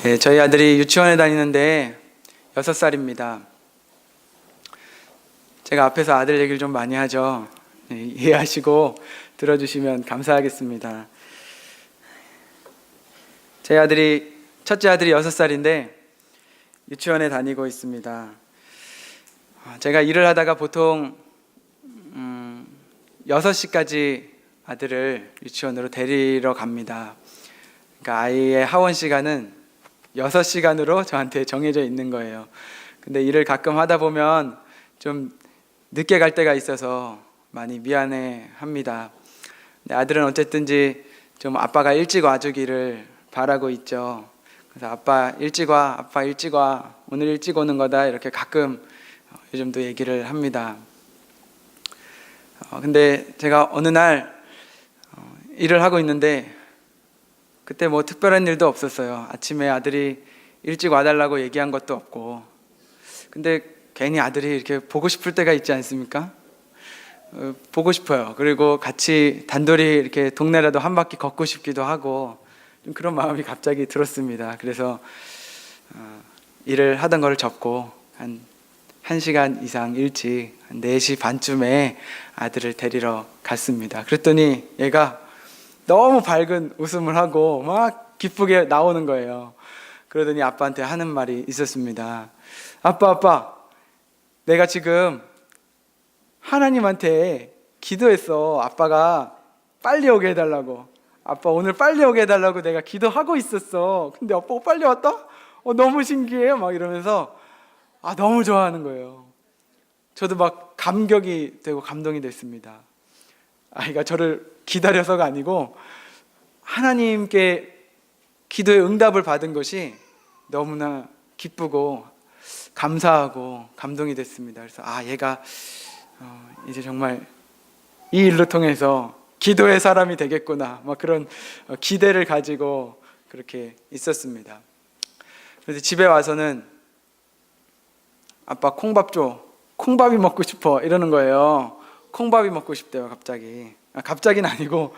네, 저희 아들이 유치원에 다니는데 6살입니다. 제가 앞에서 아들 얘기를 좀 많이 하죠. 네, 이해하시고 들어주시면 감사하겠습니다. 제 아들이, 첫째 아들이 6살인데 유치원에 다니고 있습니다. 제가 일을 하다가 보통 6시까지 아들을 유치원으로 데리러 갑니다. 그러니까 아이의 하원 시간은 6시간으로 저한테 정해져 있는 거예요. 근데 일을 가끔 하다 보면 좀 늦게 갈 때가 있어서 많이 미안해 합니다. 근데 아들은 어쨌든지 좀 아빠가 일찍 와주기를 바라고 있죠. 그래서 아빠 일찍 와, 오늘 일찍 오는 거다, 이렇게 가끔 요즘도 얘기를 합니다. 근데 제가 어느 날 일을 하고 있는데 그때 뭐 특별한 일도 없었어요. 아침에 아들이 일찍 와달라고 얘기한 것도 없고. 근데 괜히 아들이 이렇게 보고 싶을 때가 있지 않습니까? 보고 싶어요. 그리고 같이 단둘이 이렇게 동네라도 한 바퀴 걷고 싶기도 하고, 좀 그런 마음이 갑자기 들었습니다. 그래서 일을 하던 걸 접고 한 1시간 이상 일찍 한 4시 반쯤에 아들을 데리러 갔습니다. 그랬더니 얘가 너무 밝은 웃음을 하고 막 기쁘게 나오는 거예요. 그러더니 아빠한테 하는 말이 있었습니다. 아빠, 내가 지금 하나님한테 기도했어. 아빠가 빨리 오게 해달라고. 아빠 오늘 빨리 오게 해달라고 내가 기도하고 있었어. 근데 아빠가 빨리 왔다? 너무 신기해요. 막 이러면서 너무 좋아하는 거예요. 저도 막 감격이 되고 감동이 됐습니다. 아이가 저를 기다려서가 아니고 하나님께 기도의 응답을 받은 것이 너무나 기쁘고 감사하고 감동이 됐습니다. 그래서 얘가 이제 정말 이 일로 통해서 기도의 사람이 되겠구나, 막 그런 기대를 가지고 그렇게 있었습니다. 그래서 집에 와서는 아빠 콩밥 줘, 콩밥이 먹고 싶어, 이러는 거예요. 콩밥이 먹고 싶대요. 갑자기는 아니고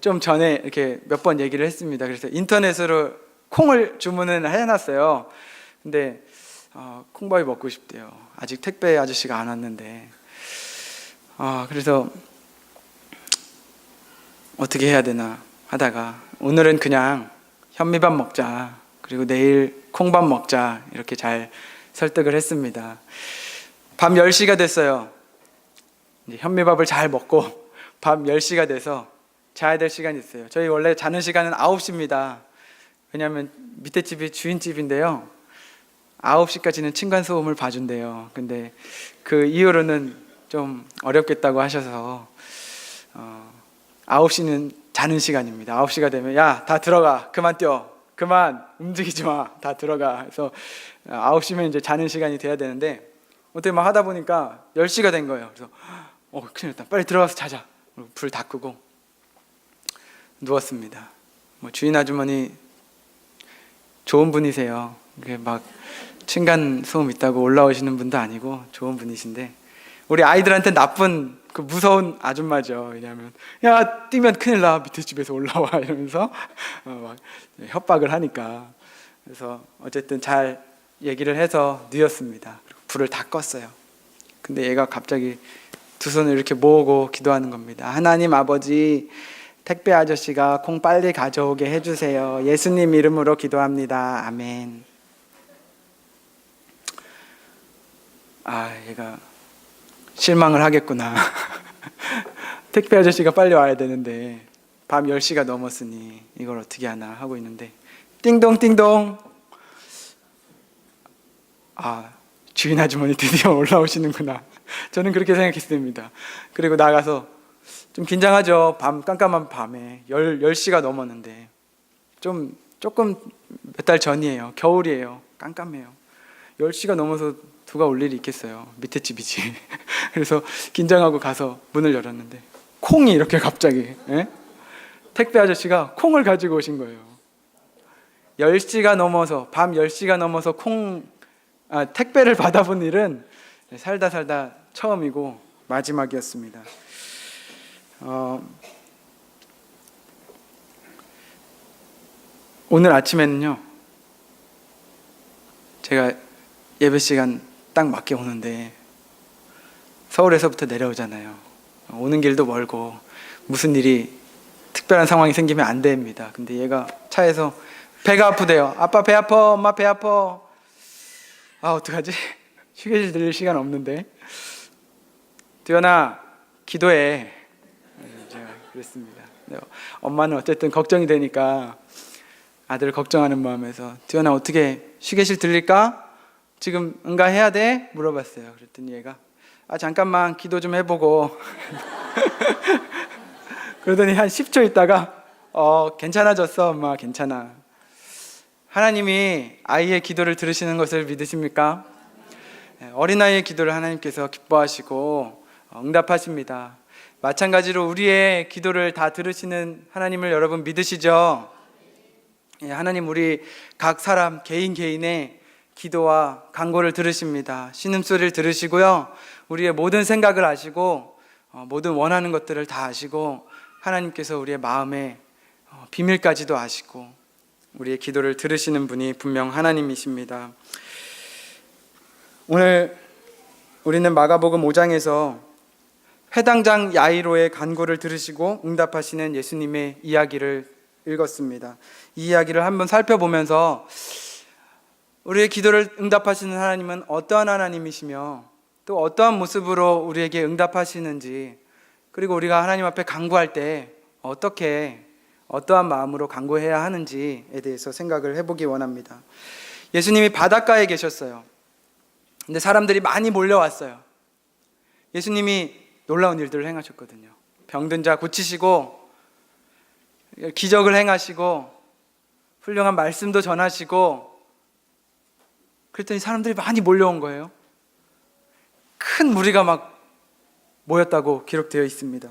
좀 전에 이렇게 몇 번 얘기를 했습니다. 그래서 인터넷으로 콩을 주문을 해놨어요. 근데 콩밥이 먹고 싶대요. 아직 택배 아저씨가 안 왔는데. 그래서 어떻게 해야 되나 하다가 오늘은 그냥 현미밥 먹자, 그리고 내일 콩밥 먹자, 이렇게 잘 설득을 했습니다. 밤 10시가 됐어요. 이제 현미밥을 잘 먹고 밤 10시가 돼서 자야 될 시간이 있어요. 저희 원래 자는 시간은 9시입니다. 왜냐하면 밑에 집이 주인집인데요, 9시까지는 층간소음을 봐준대요. 근데 그 이후로는 좀 어렵겠다고 하셔서 9시는 자는 시간입니다. 9시가 되면 야, 다 들어가, 그만 뛰어, 그만 움직이지 마, 다 들어가. 그래서 9시면 이제 자는 시간이 돼야 되는데 어떻게 막 하다 보니까 10시가 된 거예요. 그래서 큰일 났다, 빨리 들어가서 자자. 불 다 끄고 누웠습니다. 주인 아주머니 좋은 분이세요. 이게 막 층간 소음 있다고 올라오시는 분도 아니고 좋은 분이신데 우리 아이들한테 나쁜 그 무서운 아줌마죠. 왜냐하면 야, 뛰면 큰일 나, 밑에 집에서 올라와, 이러면서 막 협박을 하니까. 그래서 어쨌든 잘 얘기를 해서 누웠습니다. 그리고 불을 다 껐어요. 근데 얘가 갑자기 두 손을 이렇게 모으고 기도하는 겁니다. 하나님 아버지, 택배 아저씨가 콩 빨리 가져오게 해주세요. 예수님 이름으로 기도합니다. 아멘. 얘가 실망을 하겠구나. 택배 아저씨가 빨리 와야 되는데 밤 10시가 넘었으니 이걸 어떻게 하나 하고 있는데 띵동 띵동. 주인 아주머니 드디어 올라오시는구나. 저는 그렇게 생각했습니다. 그리고 나가서 좀 긴장하죠. 깜깜한 밤에 10시가 넘었는데 조금 몇 달 전이에요. 겨울이에요. 깜깜해요. 10시가 넘어서 누가 올 일이 있겠어요. 밑에 집이지. 그래서 긴장하고 가서 문을 열었는데 콩이 이렇게 갑자기, 택배 아저씨가 콩을 가지고 오신 거예요. 10시가 넘어서, 밤 10시가 넘어서 택배를 받아본 일은 살다 처음이고 마지막이었습니다. 오늘 아침에는요, 제가 예배 시간 딱 맞게 오는데 서울에서부터 내려오잖아요. 오는 길도 멀고 무슨 일이 특별한 상황이 생기면 안 됩니다. 근데 얘가 차에서 배가 아프대요. 아빠 배 아파, 엄마 배 아파. 아, 어떡하지? 휴게실 들릴 시간 없는데. 두현아, 기도해. 제가 그랬습니다. 엄마는 어쨌든 걱정이 되니까 아들을 걱정하는 마음에서 두현아, 어떻게 휴게실 들릴까? 지금 응가해야 돼? 물어봤어요. 그랬더니 얘가 잠깐만 기도 좀 해보고 그러더니 한 10초 있다가 괜찮아졌어 엄마, 괜찮아. 하나님이 아이의 기도를 들으시는 것을 믿으십니까? 어린아이의 기도를 하나님께서 기뻐하시고 응답하십니다. 마찬가지로 우리의 기도를 다 들으시는 하나님을 여러분 믿으시죠? 하나님 우리 각 사람 개인의 기도와 간구를 들으십니다. 신음소리를 들으시고요, 우리의 모든 생각을 아시고 모든 원하는 것들을 다 아시고 하나님께서 우리의 마음의 비밀까지도 아시고 우리의 기도를 들으시는 분이 분명 하나님이십니다. 오늘 우리는 마가복음 5장에서 회당장 야이로의 간구를 들으시고 응답하시는 예수님의 이야기를 읽었습니다. 이 이야기를 한번 살펴보면서 우리의 기도를 응답하시는 하나님은 어떠한 하나님이시며 또 어떠한 모습으로 우리에게 응답하시는지, 그리고 우리가 하나님 앞에 간구할 때 어떠한 마음으로 간구해야 하는지에 대해서 생각을 해보기 원합니다. 예수님이 바닷가에 계셨어요. 근데 사람들이 많이 몰려왔어요. 예수님이 놀라운 일들을 행하셨거든요. 병든 자 고치시고 기적을 행하시고 훌륭한 말씀도 전하시고, 그랬더니 사람들이 많이 몰려온 거예요. 큰 무리가 막 모였다고 기록되어 있습니다.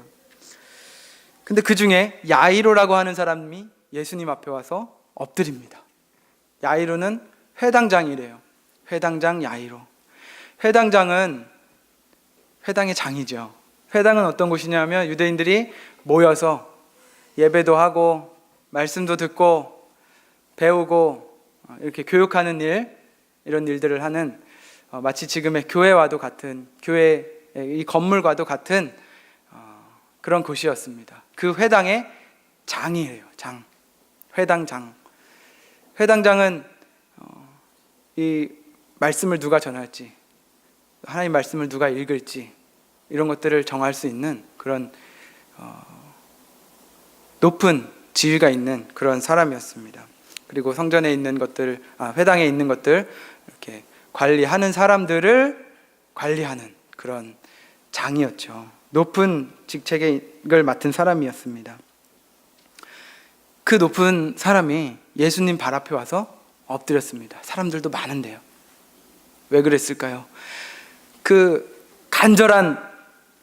근데 그 중에 야이로라고 하는 사람이 예수님 앞에 와서 엎드립니다. 야이로는 회당장이래요. 회당장 야이로. 회당장은 회당의 장이죠. 회당은 어떤 곳이냐면 유대인들이 모여서 예배도 하고 말씀도 듣고 배우고 이렇게 교육하는 일, 이런 일들을 하는 마치 지금의 교회와도 같은, 교회 이 건물과도 같은 그런 곳이었습니다. 그 회당의 장이에요. 장. 회당장. 회당장은 이 말씀을 누가 전할지, 하나님 말씀을 누가 읽을지, 이런 것들을 정할 수 있는 그런 높은 지위가 있는 그런 사람이었습니다. 그리고 성전에 있는 것들, 회당에 있는 것들 이렇게 관리하는 사람들을 관리하는 그런 장이었죠. 높은 직책을 맡은 사람이었습니다. 그 높은 사람이 예수님 발 앞에 와서 엎드렸습니다. 사람들도 많은데요. 왜 그랬을까요? 그 간절한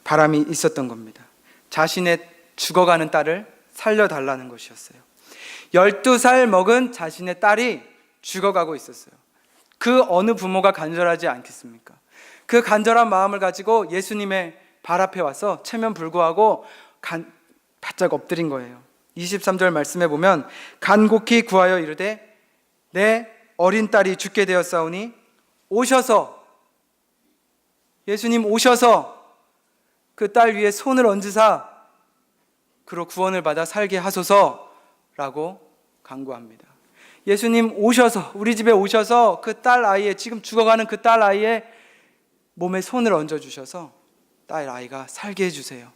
바람이 있었던 겁니다. 자신의 죽어가는 딸을 살려달라는 것이었어요. 12살 먹은 자신의 딸이 죽어가고 있었어요. 그 어느 부모가 간절하지 않겠습니까? 그 간절한 마음을 가지고 예수님의 발 앞에 와서 체면불구하고 바짝 엎드린 거예요. 23절 말씀에 보면 간곡히 구하여 이르되 내 어린 딸이 죽게 되었사오니 오셔서, 예수님 오셔서 그 딸 위에 손을 얹으사 그로 구원을 받아 살게 하소서라고 간구합니다. 예수님 오셔서, 우리 집에 오셔서 그 딸 아이의, 지금 죽어가는 그 딸 아이의 몸에 손을 얹어주셔서 딸 아이가 살게 해주세요.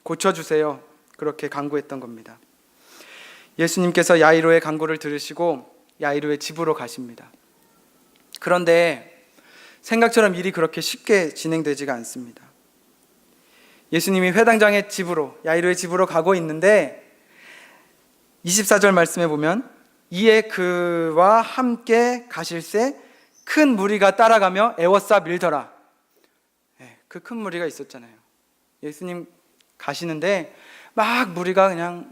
고쳐주세요. 그렇게 간구했던 겁니다. 예수님께서 야이로의 간구를 들으시고 야이로의 집으로 가십니다. 그런데 생각처럼 일이 그렇게 쉽게 진행되지가 않습니다. 예수님이 회당장의 집으로, 야이로의 집으로 가고 있는데 24절 말씀에 보면 이에 그와 함께 가실새 큰 무리가 따라가며 에워싸 밀더라. 그 큰 무리가 있었잖아요. 예수님 가시는데 막 무리가 그냥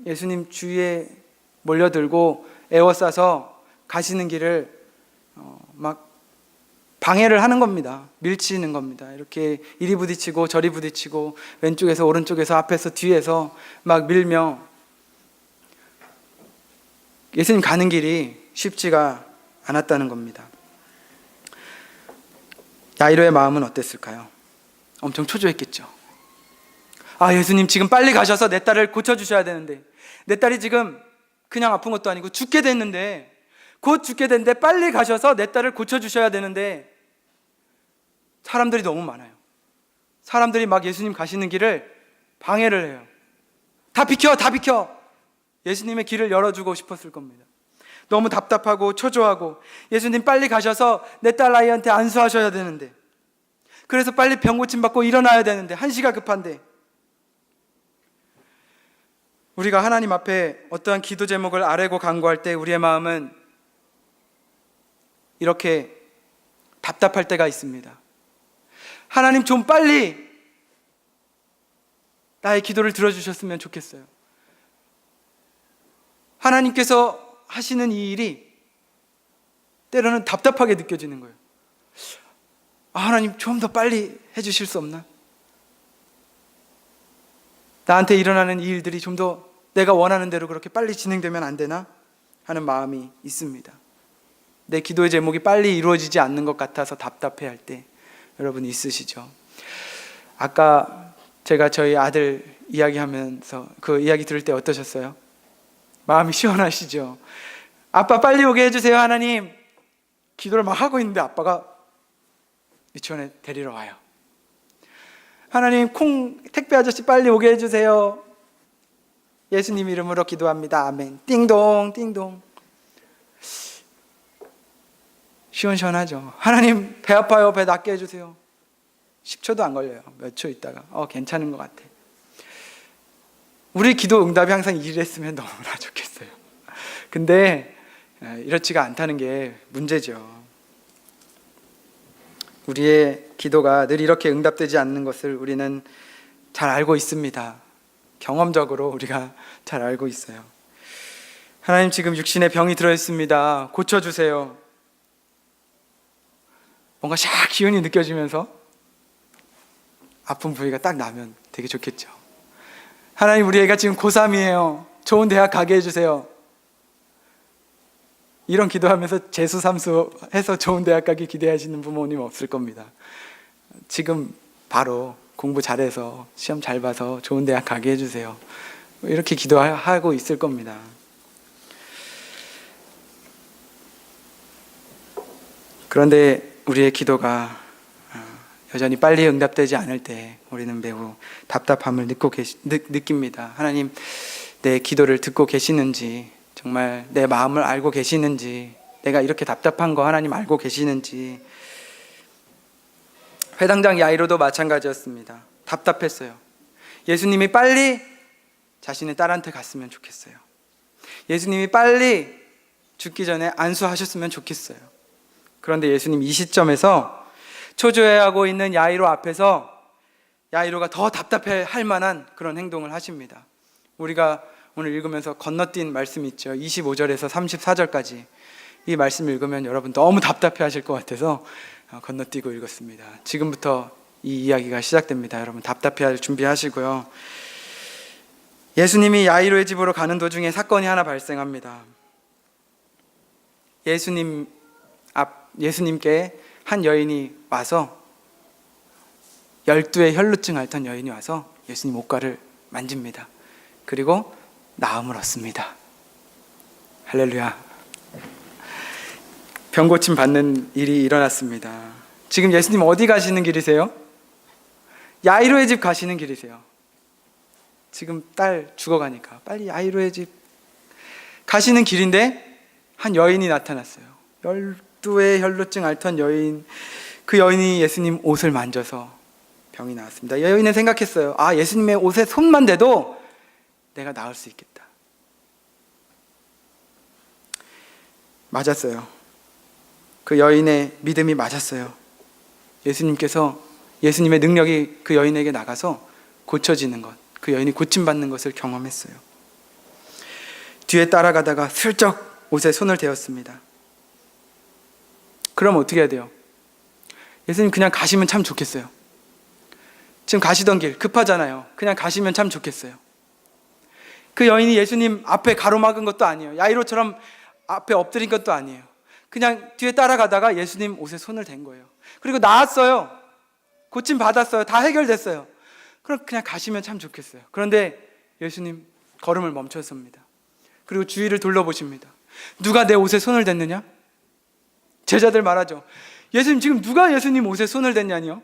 예수님 주위에 몰려들고 에워싸서 가시는 길을 막 방해를 하는 겁니다. 밀치는 겁니다. 이렇게 이리 부딪히고 저리 부딪히고 왼쪽에서 오른쪽에서 앞에서 뒤에서 막 밀며 예수님 가는 길이 쉽지가 않았다는 겁니다. 야이로의 마음은 어땠을까요? 엄청 초조했겠죠. 아, 예수님 지금 빨리 가셔서 내 딸을 고쳐주셔야 되는데, 내 딸이 지금 그냥 아픈 것도 아니고 죽게 됐는데, 곧 죽게 됐는데 빨리 가셔서 내 딸을 고쳐주셔야 되는데, 사람들이 너무 많아요. 사람들이 막 예수님 가시는 길을 방해를 해요. 다 비켜, 다 비켜. 예수님의 길을 열어주고 싶었을 겁니다. 너무 답답하고 초조하고, 예수님 빨리 가셔서 내 딸 아이한테 안수하셔야 되는데, 그래서 빨리 병 고침 받고 일어나야 되는데, 한시가 급한데. 우리가 하나님 앞에 어떠한 기도 제목을 아뢰고 간구할 때 우리의 마음은 이렇게 답답할 때가 있습니다. 하나님 좀 빨리 나의 기도를 들어주셨으면 좋겠어요. 하나님께서 하시는 이 일이 때로는 답답하게 느껴지는 거예요. 아, 하나님 좀 더 빨리 해주실 수 없나? 나한테 일어나는 이 일들이 좀 더 내가 원하는 대로 그렇게 빨리 진행되면 안 되나? 하는 마음이 있습니다. 내 기도의 제목이 빨리 이루어지지 않는 것 같아서 답답해할 때 여러분 있으시죠? 아까 제가 저희 아들 이야기하면서 그 이야기 들을 때 어떠셨어요? 마음이 시원하시죠? 아빠 빨리 오게 해주세요 하나님. 기도를 막 하고 있는데 아빠가 유치원에 데리러 와요. 하나님 택배 아저씨 빨리 오게 해주세요. 예수님 이름으로 기도합니다. 아멘. 띵동 띵동. 시원시원하죠. 하나님 배 아파요. 배 낫게 해주세요. 10초도 안 걸려요. 몇 초 있다가 괜찮은 것 같아. 우리 기도 응답이 항상 이랬으면 너무나 좋겠어요. 근데 이렇지가 않다는 게 문제죠. 우리의 기도가 늘 이렇게 응답되지 않는 것을 우리는 잘 알고 있습니다. 경험적으로 우리가 잘 알고 있어요. 하나님 지금 육신에 병이 들어있습니다. 고쳐주세요. 뭔가 샥 기운이 느껴지면서 아픈 부위가 딱 나면 되게 좋겠죠. 하나님 우리 애가 지금 고3이에요. 좋은 대학 가게 해주세요. 이런 기도하면서 재수 삼수 해서 좋은 대학 가기 기대하시는 부모님 없을 겁니다. 지금 바로 공부 잘해서 시험 잘 봐서 좋은 대학 가게 해주세요. 이렇게 기도하고 있을 겁니다. 그런데 우리의 기도가 여전히 빨리 응답되지 않을 때 우리는 매우 답답함을 느낍니다. 하나님 내 기도를 듣고 계시는지, 정말 내 마음을 알고 계시는지, 내가 이렇게 답답한 거 하나님 알고 계시는지. 회당장 야이로도 마찬가지였습니다. 답답했어요. 예수님이 빨리 자신의 딸한테 갔으면 좋겠어요. 예수님이 빨리 죽기 전에 안수하셨으면 좋겠어요. 그런데 예수님 이 시점에서 초조해하고 있는 야이로 앞에서 야이로가 더 답답해할 만한 그런 행동을 하십니다. 우리가 오늘 읽으면서 건너뛴 말씀이 있죠. 25절에서 34절까지 이 말씀 읽으면 여러분 너무 답답해 하실 것 같아서 건너뛰고 읽었습니다. 지금부터 이 이야기가 시작됩니다. 여러분 답답해 할 준비하시고요. 예수님이 야이로의 집으로 가는 도중에 사건이 하나 발생합니다. 예수님께 한 여인이 와서, 12의 혈루증 앓던 여인이 와서 예수님 옷가를 만집니다. 그리고 나음을 얻습니다. 할렐루야. 병고침 받는 일이 일어났습니다. 지금 예수님 어디 가시는 길이세요? 야이로의 집 가시는 길이세요. 지금 딸 죽어가니까 빨리 야이로의 집 가시는 길인데 한 여인이 나타났어요. 12의 혈루증 앓던 여인. 그 여인이 예수님 옷을 만져서 병이 나았습니다. 여인은 생각했어요. 아, 예수님의 옷에 손만 대도 내가 나을 수 있겠다. 맞았어요. 그 여인의 믿음이 맞았어요. 예수님의 능력이 그 여인에게 나가서 고쳐지는 것, 그 여인이 고침받는 것을 경험했어요. 뒤에 따라가다가 슬쩍 옷에 손을 대었습니다. 그럼 어떻게 해야 돼요? 예수님 그냥 가시면 참 좋겠어요. 지금 가시던 길 급하잖아요. 그냥 가시면 참 좋겠어요. 그 여인이 예수님 앞에 가로막은 것도 아니에요. 야이로처럼 앞에 엎드린 것도 아니에요. 그냥 뒤에 따라가다가 예수님 옷에 손을 댄 거예요. 그리고 나았어요. 고침 받았어요. 다 해결됐어요. 그럼 그냥 가시면 참 좋겠어요. 그런데 예수님 걸음을 멈췄습니다. 그리고 주위를 둘러보십니다. 누가 내 옷에 손을 댔느냐? 제자들 말하죠. 예수님, 지금 누가 예수님 옷에 손을 댔냐니요?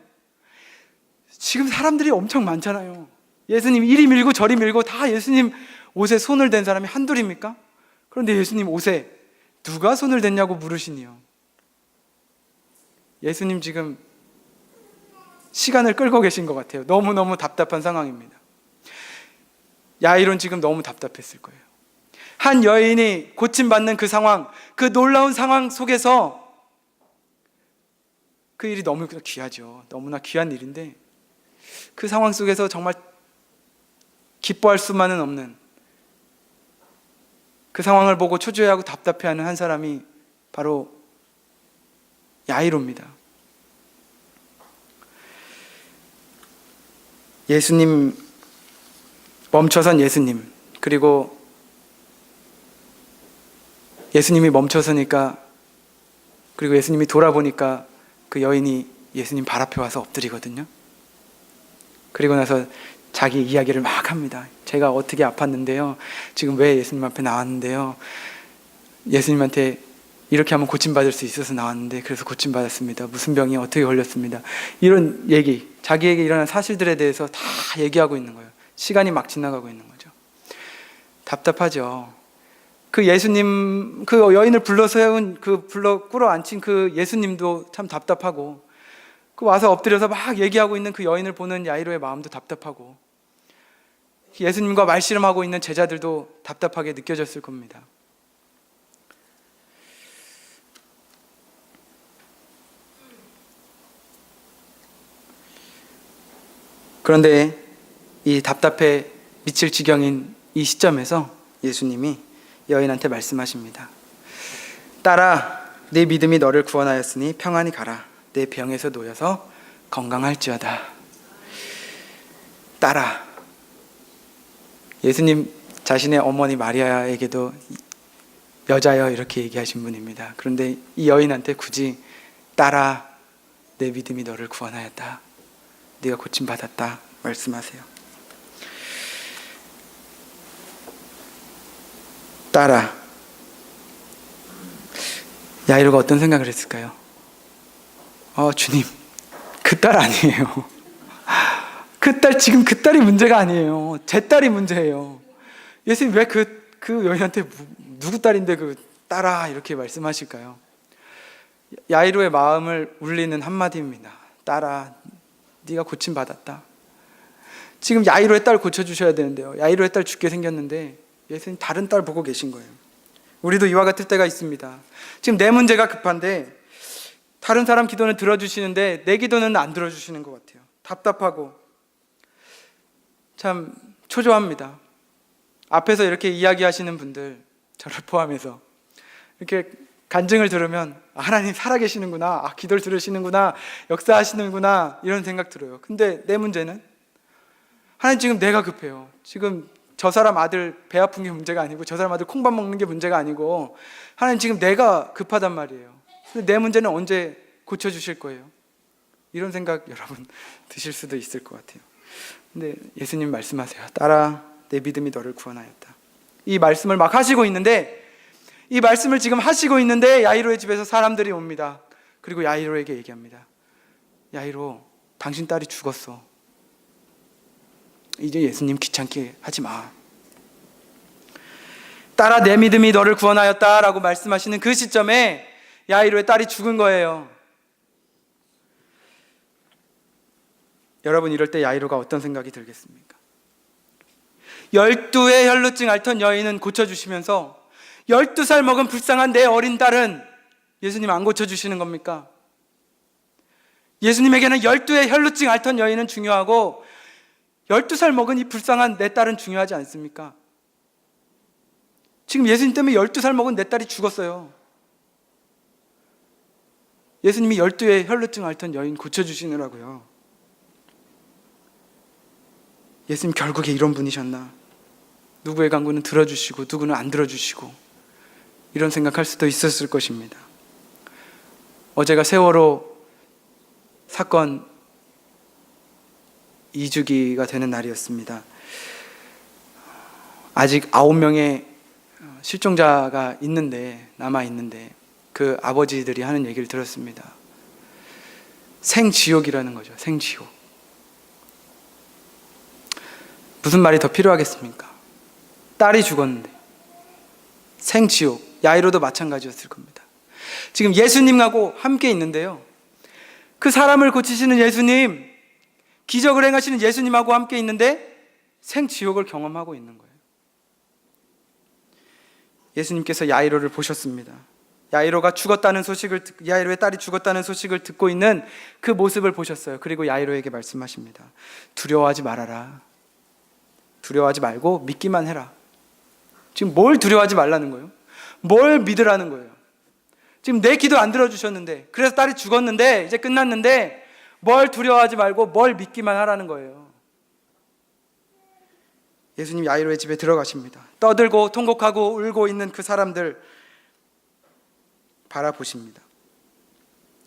지금 사람들이 엄청 많잖아요. 예수님 이리 밀고 저리 밀고 다 예수님 옷에 손을 댄 사람이 한둘입니까? 그런데 예수님 옷에 누가 손을 댔냐고 물으시니요. 예수님 지금 시간을 끌고 계신 것 같아요. 너무너무 답답한 상황입니다. 야이로는 지금 너무 답답했을 거예요. 한 여인이 고침받는 그 상황, 그 놀라운 상황 속에서 그 일이 너무 귀하죠. 너무나 귀한 일인데 그 상황 속에서 정말 기뻐할 수만은 없는, 그 상황을 보고 초조해하고 답답해하는 한 사람이 바로 야이로입니다. 예수님, 멈춰선 예수님, 그리고 예수님이 멈춰서니까, 그리고 예수님이 돌아보니까 그 여인이 예수님 발 앞에 와서 엎드리거든요. 그리고 나서 자기 이야기를 막 합니다. 제가 어떻게 아팠는데요, 지금 왜 예수님 앞에 나왔는데요, 예수님한테 이렇게 하면 고침받을 수 있어서 나왔는데 그래서 고침받았습니다. 무슨 병이 어떻게 걸렸습니다. 이런 얘기, 자기에게 일어난 사실들에 대해서 다 얘기하고 있는 거예요. 시간이 막 지나가고 있는 거죠. 답답하죠. 그 예수님, 그 여인을 불러 세운, 끌어안친 그 예수님도 참 답답하고, 그 와서 엎드려서 막 얘기하고 있는 그 여인을 보는 야이로의 마음도 답답하고, 예수님과 말씨름하고 있는 제자들도 답답하게 느껴졌을 겁니다. 그런데 이 답답해 미칠 지경인 이 시점에서 예수님이 여인한테 말씀하십니다. 딸아, 네 믿음이 너를 구원하였으니 평안히 가라. 내 병에서 놓여서 건강할지어다. 딸아. 예수님 자신의 어머니 마리아에게도 여자여 이렇게 얘기하신 분입니다. 그런데 이 여인한테 굳이 딸아, 내 믿음이 너를 구원하였다, 네가 고침받았다 말씀하세요. 딸아. 야이로가 어떤 생각을 했을까요? 주님, 그 딸 아니에요. 그 딸, 지금 그 딸이 문제가 아니에요. 제 딸이 문제예요. 예수님 왜 그 여인한테 누구 딸인데 그 딸아 이렇게 말씀하실까요? 야이로의 마음을 울리는 한마디입니다. 딸아, 네가 고침받았다. 지금 야이로의 딸 고쳐주셔야 되는데요, 야이로의 딸 죽게 생겼는데 예수님 다른 딸 보고 계신 거예요. 우리도 이와 같을 때가 있습니다. 지금 내 문제가 급한데 다른 사람 기도는 들어주시는데 내 기도는 안 들어주시는 것 같아요. 답답하고 참 초조합니다. 앞에서 이렇게 이야기하시는 분들, 저를 포함해서 이렇게 간증을 들으면 하나님 살아계시는구나, 기도를 들으시는구나, 역사하시는구나 이런 생각 들어요. 근데 내 문제는, 하나님 지금 내가 급해요. 지금 저 사람 아들 배 아픈 게 문제가 아니고, 저 사람 아들 콩밥 먹는 게 문제가 아니고, 하나님 지금 내가 급하단 말이에요. 근데 내 문제는 언제 고쳐주실 거예요? 이런 생각 여러분 드실 수도 있을 것 같아요. 근데 예수님 말씀하세요. 딸아, 내 믿음이 너를 구원하였다. 이 말씀을 막 하시고 있는데, 이 말씀을 지금 하시고 있는데 야이로의 집에서 사람들이 옵니다. 그리고 야이로에게 얘기합니다. 야이로, 당신 딸이 죽었어. 이제 예수님 귀찮게 하지 마. 딸아, 내 믿음이 너를 구원하였다 라고 말씀하시는 그 시점에 야이로의 딸이 죽은 거예요. 여러분, 이럴 때 야이로가 어떤 생각이 들겠습니까? 12의 혈루증 앓던 여인은 고쳐주시면서 12살 먹은 불쌍한 내 어린 딸은 예수님 안 고쳐주시는 겁니까? 예수님에게는 12의 혈루증 앓던 여인은 중요하고 12살 먹은 이 불쌍한 내 딸은 중요하지 않습니까? 지금 예수님 때문에 12살 먹은 내 딸이 죽었어요. 예수님이 12의 혈루증 앓던 여인 고쳐주시느라고요. 예수님 결국에 이런 분이셨나? 누구의 간구는 들어주시고 누구는 안 들어주시고, 이런 생각할 수도 있었을 것입니다. 어제가 세월호 사건 2주기가 되는 날이었습니다. 아직 9명의 실종자가 남아있는데 그 아버지들이 하는 얘기를 들었습니다. 생지옥이라는 거죠. 생지옥. 무슨 말이 더 필요하겠습니까? 딸이 죽었는데 생지옥. 야이로도 마찬가지였을 겁니다. 지금 예수님하고 함께 있는데요, 그 사람을 고치시는 예수님, 기적을 행하시는 예수님하고 함께 있는데 생지옥을 경험하고 있는 거예요. 예수님께서 야이로를 보셨습니다. 야이로의 딸이 죽었다는 소식을 듣고 있는 그 모습을 보셨어요. 그리고 야이로에게 말씀하십니다. 두려워하지 말아라. 두려워하지 말고 믿기만 해라. 지금 뭘 두려워하지 말라는 거예요? 뭘 믿으라는 거예요? 지금 내 기도 안 들어주셨는데, 그래서 딸이 죽었는데 이제 끝났는데 뭘 두려워하지 말고 뭘 믿기만 하라는 거예요. 예수님 야이로의 집에 들어가십니다. 떠들고 통곡하고 울고 있는 그 사람들 바라보십니다.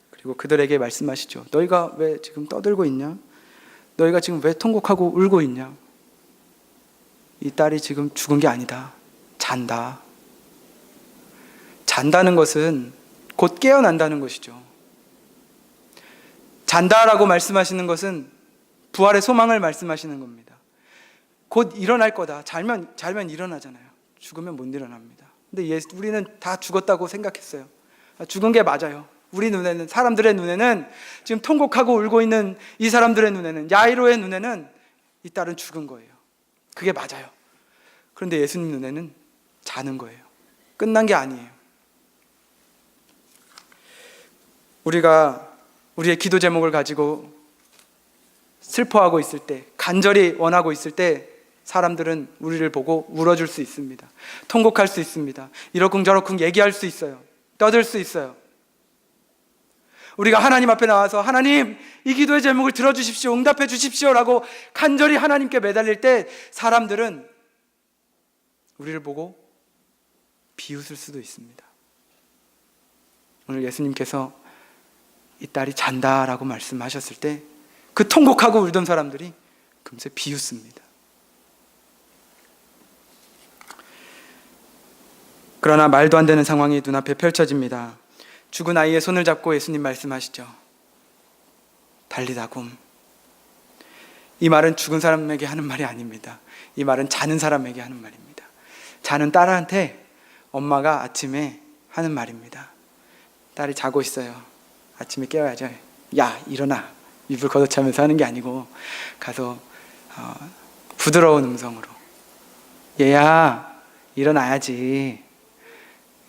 그리고 그들에게 말씀하시죠. 너희가 왜 지금 떠들고 있냐? 너희가 지금 왜 통곡하고 울고 있냐? 이 딸이 지금 죽은 게 아니다. 잔다. 잔다는 것은 곧 깨어난다는 것이죠. 잔다라고 말씀하시는 것은 부활의 소망을 말씀하시는 겁니다. 곧 일어날 거다. 잘면 일어나잖아요. 죽으면 못 일어납니다. 근데 우리는 다 죽었다고 생각했어요. 죽은 게 맞아요. 우리 눈에는, 사람들의 눈에는, 지금 통곡하고 울고 있는 이 사람들의 눈에는, 야이로의 눈에는 이 딸은 죽은 거예요. 그게 맞아요. 그런데 예수님 눈에는 자는 거예요. 끝난 게 아니에요. 우리가 우리의 기도 제목을 가지고 슬퍼하고 있을 때, 간절히 원하고 있을 때 사람들은 우리를 보고 울어줄 수 있습니다. 통곡할 수 있습니다. 이러쿵저러쿵 얘기할 수 있어요. 떠들 수 있어요. 우리가 하나님 앞에 나와서 하나님, 이 기도의 제목을 들어주십시오, 응답해 주십시오 라고 간절히 하나님께 매달릴 때 사람들은 우리를 보고 비웃을 수도 있습니다. 오늘 예수님께서 이 딸이 잔다라고 말씀하셨을 때 그 통곡하고 울던 사람들이 금세 비웃습니다. 그러나 말도 안 되는 상황이 눈앞에 펼쳐집니다. 죽은 아이의 손을 잡고 예수님 말씀하시죠. 달리다 굼. 이 말은 죽은 사람에게 하는 말이 아닙니다. 이 말은 자는 사람에게 하는 말입니다. 자는 딸한테 엄마가 아침에 하는 말입니다. 딸이 자고 있어요. 아침에 깨워야죠. 야, 일어나. 입을 걷어차면서 하는 게 아니고 가서 부드러운 음성으로 얘야, 일어나야지.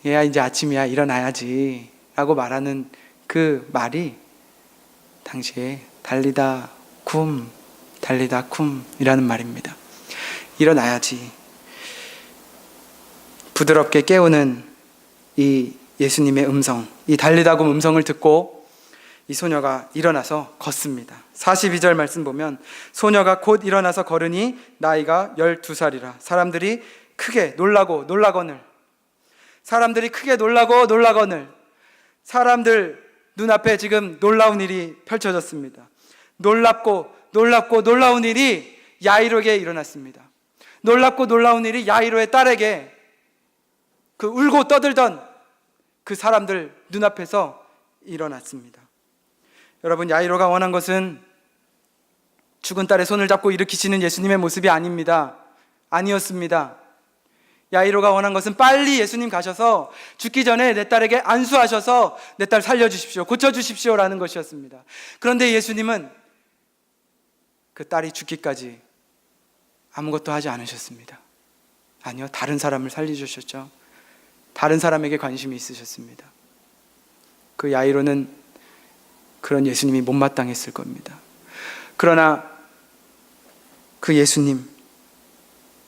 얘야, 이제 아침이야. 일어나야지 라고 말하는 그 말이 당시에 달리다 쿰 이라는 말입니다. 일어나야지. 부드럽게 깨우는 이 예수님의 음성, 이 달리다 굼 음성을 듣고 이 소녀가 일어나서 걷습니다. 42절 말씀 보면 소녀가 곧 일어나서 걸으니 나이가 12살이라 사람들이 크게 놀라고 놀라거늘, 사람들 눈앞에 지금 놀라운 일이 펼쳐졌습니다. 놀랍고 놀라운 일이 야이로에게 일어났습니다. 놀랍고 놀라운 일이 야이로의 딸에게, 그 울고 떠들던 그 사람들 눈앞에서 일어났습니다. 여러분, 야이로가 원한 것은 죽은 딸의 손을 잡고 일으키시는 예수님의 모습이 아니었습니다. 야이로가 원한 것은 빨리 예수님 가셔서 죽기 전에 내 딸에게 안수하셔서 내 딸 살려주십시오, 고쳐주십시오 라는 것이었습니다. 그런데 예수님은 그 딸이 죽기까지 아무것도 하지 않으셨습니다. 아니요, 다른 사람을 살려주셨죠. 다른 사람에게 관심이 있으셨습니다. 그 야이로는 그런 예수님이 못마땅했을 겁니다. 그러나 그 예수님,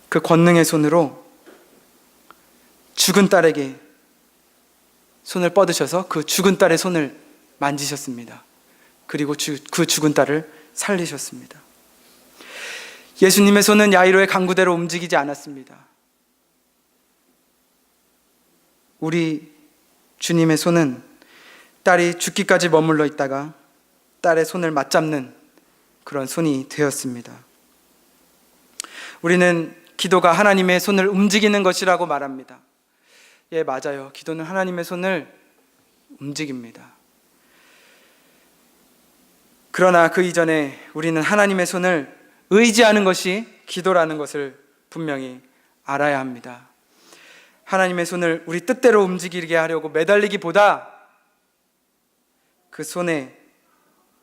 그 권능의 손으로 죽은 딸에게 손을 뻗으셔서 그 죽은 딸의 손을 만지셨습니다. 그리고 그 죽은 딸을 살리셨습니다. 예수님의 손은 야이로의 강구대로 움직이지 않았습니다. 우리 주님의 손은 딸이 죽기까지 머물러 있다가 딸의 손을 맞잡는 그런 손이 되었습니다. 우리는 기도가 하나님의 손을 움직이는 것이라고 말합니다. 예, 맞아요. 기도는 하나님의 손을 움직입니다. 그러나 그 이전에 우리는 하나님의 손을 의지하는 것이 기도라는 것을 분명히 알아야 합니다. 하나님의 손을 우리 뜻대로 움직이게 하려고 매달리기보다 그 손에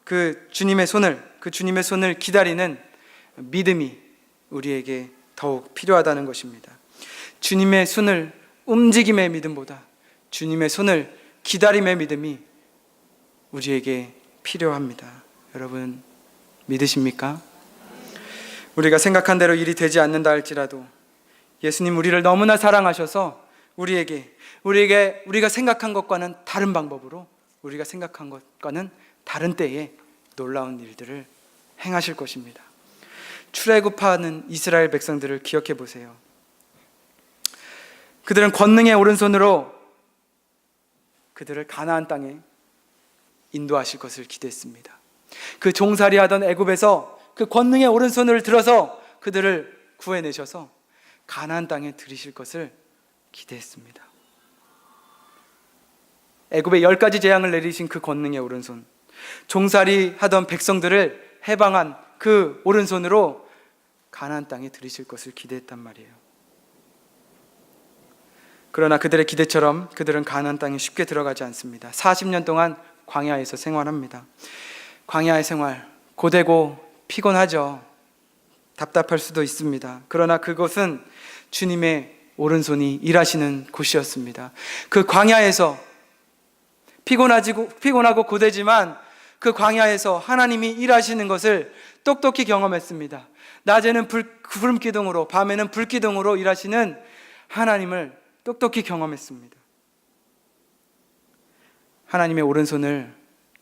그 주님의 손을 기다리는 믿음이 우리에게 더욱 필요하다는 것입니다. 주님의 손을 움직임의 믿음보다 주님의 손을 기다림의 믿음이 우리에게 필요합니다. 여러분 믿으십니까? 우리가 생각한 대로 일이 되지 않는다 할지라도 예수님 우리를 너무나 사랑하셔서 우리가 생각한 것과는 다른 방법으로, 우리가 생각한 것과는 다른 때에 놀라운 일들을 행하실 것입니다. 출애굽하는 이스라엘 백성들을 기억해 보세요. 그들은 권능의 오른손으로 그들을 가나안 땅에 인도하실 것을 기대했습니다. 그 종살이하던 애굽에서 그 권능의 오른손을 들어서 그들을 구해내셔서 가나안 땅에 들이실 것을 기대했습니다. 애굽에 10가지 재앙을 내리신 그 권능의 오른손, 종살이하던 백성들을 해방한 그 오른손으로 가나안 땅에 들이실 것을 기대했단 말이에요. 그러나 그들의 기대처럼 그들은 가나안 땅에 쉽게 들어가지 않습니다. 40년 동안 광야에서 생활합니다. 광야의 생활, 고되고 피곤하죠. 답답할 수도 있습니다. 그러나 그곳은 주님의 오른손이 일하시는 곳이었습니다. 그 광야에서 피곤하고 고되지만 그 광야에서 하나님이 일하시는 것을 똑똑히 경험했습니다. 낮에는 구름기둥으로, 밤에는 불기둥으로 일하시는 하나님을 똑똑히 경험했습니다. 하나님의 오른손을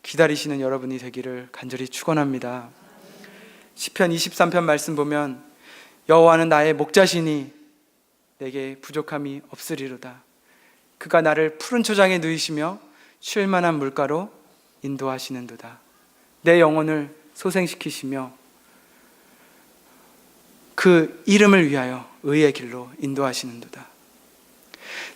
기다리시는 여러분이 되기를 간절히 축원합니다. 시편 23편 말씀 보면 여호와는 나의 목자시니 내게 부족함이 없으리로다. 그가 나를 푸른 초장에 누이시며 쉴 만한 물가로 인도하시는도다. 내 영혼을 소생시키시며 그 이름을 위하여 의의 길로 인도하시는도다.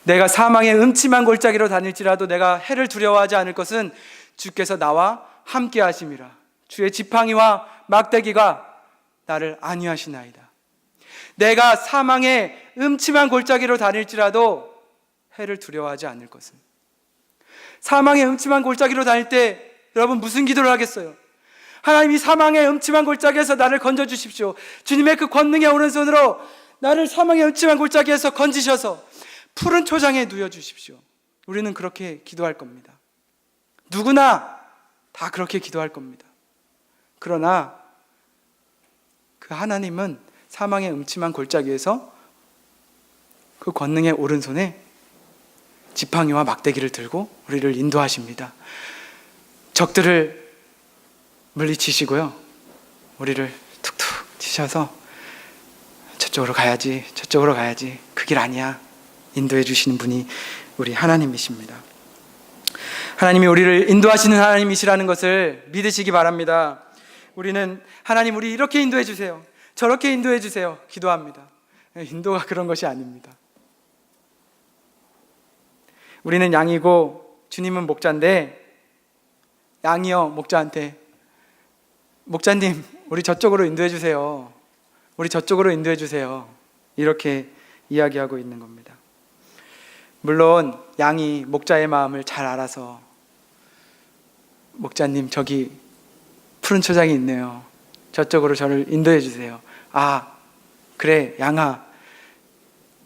내가 사망의 음침한 골짜기로 다닐지라도 내가 해를 두려워하지 않을 것은 주께서 나와 함께 하심이라. 주의 지팡이와 막대기가 나를 안위하시나이다. 내가 사망의 음침한 골짜기로 다닐지라도 해를 두려워하지 않을 것은. 사망의 음침한 골짜기로 다닐 때 여러분 무슨 기도를 하겠어요? 하나님이 사망의 음침한 골짜기에서 나를 건져주십시오. 주님의 그 권능의 오른손으로 나를 사망의 음침한 골짜기에서 건지셔서 푸른 초장에 누워주십시오. 우리는 그렇게 기도할 겁니다. 누구나 다 그렇게 기도할 겁니다. 그러나 그 하나님은 사망의 음침한 골짜기에서 그 권능의 오른손에 지팡이와 막대기를 들고 우리를 인도하십니다. 적들을 물리치시고요, 우리를 툭툭 치셔서 저쪽으로 가야지 그 길 아니야 인도해 주시는 분이 우리 하나님이십니다. 하나님이 우리를 인도하시는 하나님이시라는 것을 믿으시기 바랍니다. 우리는 하나님 우리 이렇게 인도해 주세요, 저렇게 인도해 주세요 기도합니다. 인도가 그런 것이 아닙니다. 우리는 양이고 주님은 목자인데, 양이요 목자한테 목자님 우리 저쪽으로 인도해 주세요, 우리 저쪽으로 인도해 주세요, 이렇게 이야기하고 있는 겁니다. 물론 양이 목자의 마음을 잘 알아서 목자님 저기 푸른 초장이 있네요, 저쪽으로 저를 인도해 주세요. 아 그래 양아,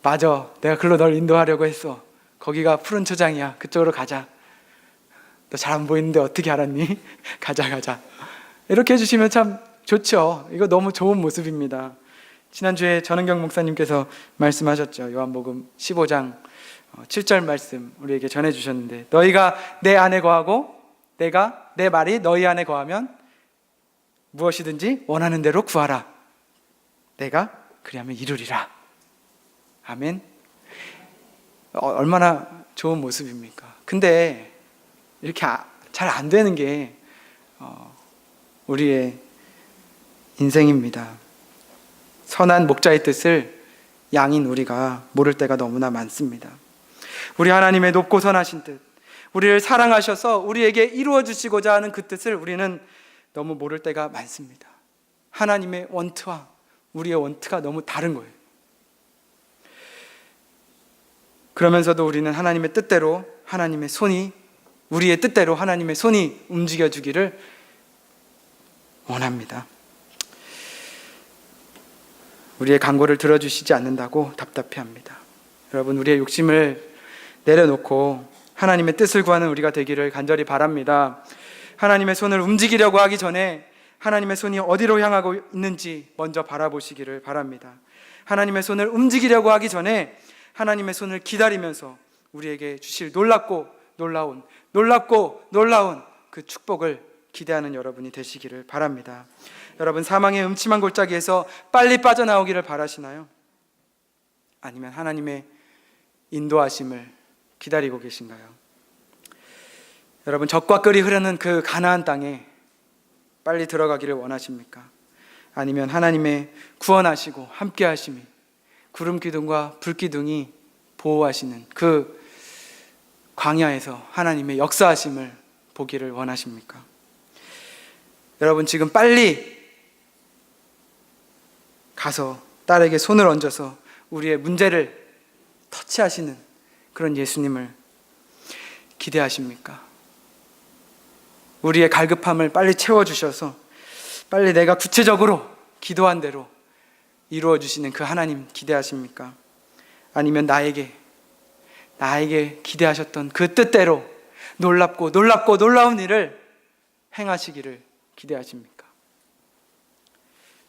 맞아, 내가 글로 널 인도하려고 했어, 거기가 푸른 초장이야, 그쪽으로 가자. 너 잘 안 보이는데 어떻게 알았니? 가자 이렇게 해주시면 참 좋죠. 이거 너무 좋은 모습입니다. 지난주에 전은경 목사님께서 말씀하셨죠. 요한복음 15장 7절 말씀 우리에게 전해주셨는데, 너희가 내 안에 거하고 내가 내 말이 너희 안에 거하면 무엇이든지 원하는 대로 구하라, 내가 그리하면 이루리라. 아멘. 얼마나 좋은 모습입니까? 근데 이렇게 잘 안 되는 게 우리의 인생입니다. 선한 목자의 뜻을 양인 우리가 모를 때가 너무나 많습니다. 우리 하나님의 높고 선하신 뜻, 우리를 사랑하셔서 우리에게 이루어 주시고자 하는 그 뜻을 우리는 너무 모를 때가 많습니다. 하나님의 원트와 우리의 원트가 너무 다른 거예요. 그러면서도 우리는 하나님의 뜻대로 하나님의 손이, 우리의 뜻대로 하나님의 손이 움직여주기를 원합니다. 우리의 간구를 들어주시지 않는다고 답답해합니다. 여러분, 우리의 욕심을 내려놓고 하나님의 뜻을 구하는 우리가 되기를 간절히 바랍니다. 하나님의 손을 움직이려고 하기 전에 하나님의 손이 어디로 향하고 있는지 먼저 바라보시기를 바랍니다. 하나님의 손을 움직이려고 하기 전에 하나님의 손을 기다리면서 우리에게 주실 놀랍고 놀라운 그 축복을 기대하는 여러분이 되시기를 바랍니다. 여러분, 사망의 음침한 골짜기에서 빨리 빠져나오기를 바라시나요? 아니면 하나님의 인도하심을 기다리고 계신가요? 여러분, 젖과 꿀이 흐르는 그 가나안 땅에 빨리 들어가기를 원하십니까? 아니면 하나님의 구원하시고 함께 하심이, 구름 기둥과 불 기둥이 보호하시는 그 광야에서 하나님의 역사하심을 보기를 원하십니까? 여러분, 지금 빨리 가서 딸에게 손을 얹어서 우리의 문제를 터치하시는 그런 예수님을 기대하십니까? 우리의 갈급함을 빨리 채워주셔서 빨리 내가 구체적으로 기도한 대로 이루어주시는 그 하나님 기대하십니까? 아니면 나에게 기대하셨던 그 뜻대로 놀랍고 놀라운 일을 행하시기를 기대하십니까?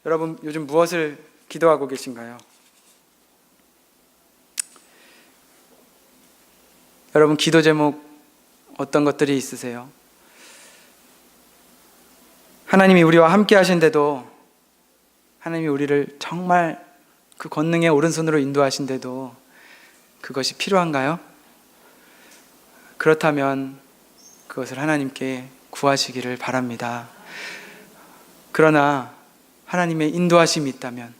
여러분, 요즘 무엇을 기도하고 계신가요? 여러분, 기도 제목 어떤 것들이 있으세요? 하나님이 우리와 함께 하신데도, 하나님이 우리를 정말 그 권능의 오른손으로 인도하신데도 그것이 필요한가요? 그렇다면 그것을 하나님께 구하시기를 바랍니다. 그러나 하나님의 인도하심이 있다면,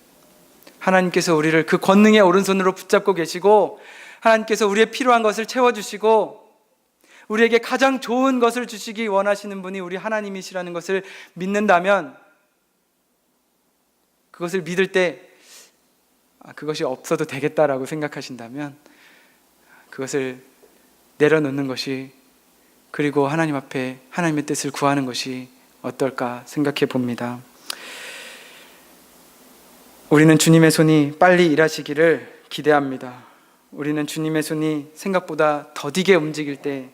하나님께서 우리를 그 권능의 오른손으로 붙잡고 계시고 하나님께서 우리의 필요한 것을 채워주시고 우리에게 가장 좋은 것을 주시기 원하시는 분이 우리 하나님이시라는 것을 믿는다면, 그것을 믿을 때 그것이 없어도 되겠다라고 생각하신다면 그것을 내려놓는 것이, 그리고 하나님 앞에 하나님의 뜻을 구하는 것이 어떨까 생각해 봅니다. 우리는 주님의 손이 빨리 일하시기를 기대합니다. 우리는 주님의 손이 생각보다 더디게 움직일 때,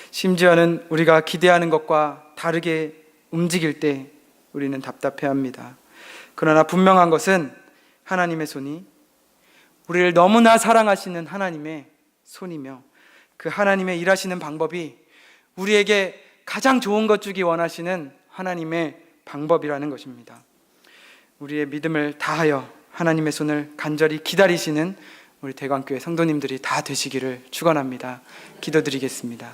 심지어는 우리가 기대하는 것과 다르게 움직일 때 우리는 답답해합니다. 그러나 분명한 것은 하나님의 손이 우리를 너무나 사랑하시는 하나님의 손이며, 그 하나님의 일하시는 방법이 우리에게 가장 좋은 것 주기 원하시는 하나님의 방법이라는 것입니다. 우리의 믿음을 다하여 하나님의 손을 간절히 기다리시는 우리 대광교회 성도님들이 다 되시기를 축원합니다. 기도드리겠습니다.